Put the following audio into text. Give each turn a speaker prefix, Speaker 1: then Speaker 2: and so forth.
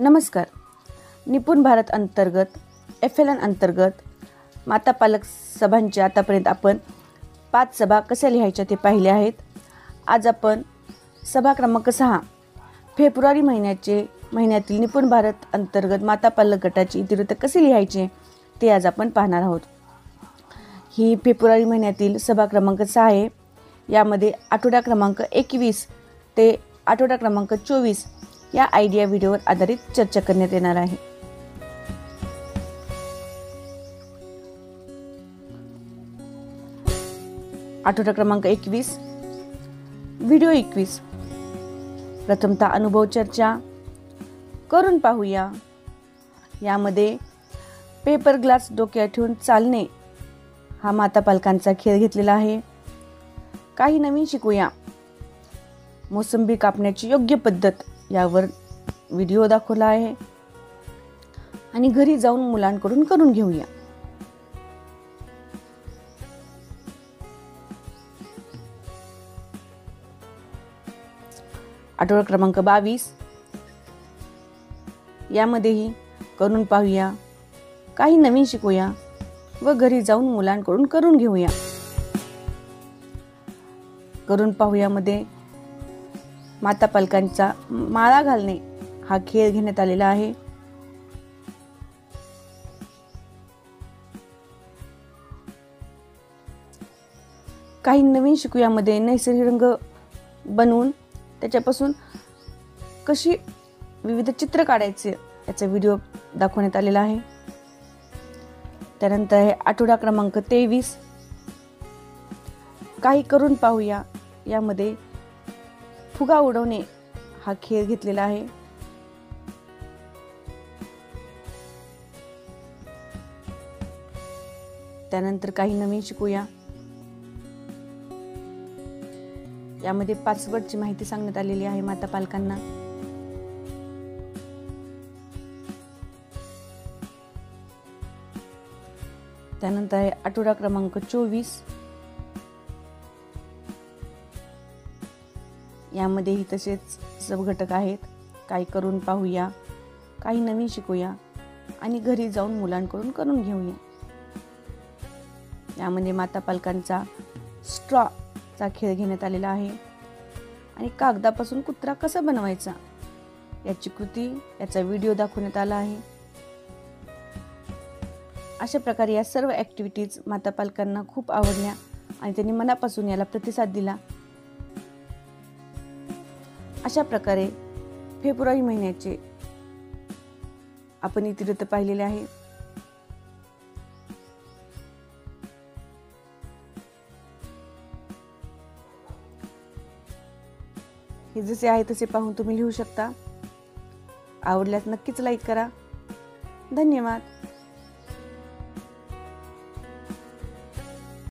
Speaker 1: नमस्कार. निपुण भारत अंतर्गत FLN अंतर्गत माता पालक सभांच्या आतापर्यंत आपण 5 सभा कशा लिहायच्या ते पाहिले आहेत. आज आपण सभा क्रमांक 6 फेब्रुवारी महिन्यातील निपुण भारत अंतर्गत माता पालक गटाची इतिवृत्त कसे लिहायचे ते आज आपण पाहणार आहोत. ही फेब्रुवारी महिन्यातील सभा क्रमांक 6 आहे. यामध्ये आठवडा क्रमांक 21 ते आठवडा क्रमांक 24 या आयडिया व्हिडिओवर आधारित चर्चा करण्यात येणार आहे. आठवडा क्रमांक 21 व्हिडिओ 21 प्रथमतः अनुभव चर्चा करून पाहूया. यामध्ये पेपर ग्लास डोक्यात ठेवून चालणे हा माता पालकांचा खेळ घेतलेला आहे. काही नवीन शिकूया. मोसंबी कापण्याची योग्य पद्धत यावर व्हिडिओ दाखवला आहे आणि घरी जाऊन मुलांकडून करून घेऊया. आठवडा क्रमांक 22 यामध्येही करून पाहूया, काही नवीन शिकूया व घरी जाऊन मुलांकडून करून घेऊया. करून पाहूया मध्ये माता पालकांचा माळा घालणे हा खेळ घेण्यात आलेला आहे. काही नवीन शिकूयामध्ये नैसर्गिक रंग बनवून त्याच्यापासून कशी विविध चित्र काढायचे याचा व्हिडिओ दाखवण्यात आलेला आहे. त्यानंतर आहे आठवडा क्रमांक 23 काही करून पाहूया. यामध्ये फुगा उडवणे हा खेळ घेतलेला आहे. त्यानंतर काही नवीन शिकूया. यामध्ये पासवर्डची माहिती सांगण्यात आलेली आहे माता पालकांना. त्यानंतर आहे आठवडा क्रमांक 24 यामध्येही तसेच सब घटक आहेत. काही करून पाहूया, काही नवीन शिकूया आणि घरी जाऊन मुलांकडून करून घेऊया. यामध्ये माता पालकांचा स्ट्रॉचा खेळ घेण्यात आलेला आहे आणि कागदापासून कुत्रा कसा बनवायचा याची कृती याचा व्हिडिओ दाखवण्यात आला आहे. अशा प्रकारे या सर्व ॲक्टिव्हिटीज माता पालकांना खूप आवडल्या आणि त्यांनी मनापासून याला प्रतिसाद दिला. अशा प्रकारे फेब्रुवारी महिन्याचे आपण इतिवृत्त पाहिलेले आहे. हे जसे आहे तसे पाहून तुम्ही लिहू शकता. आवडल्यास नक्कीच लाईक करा. धन्यवाद.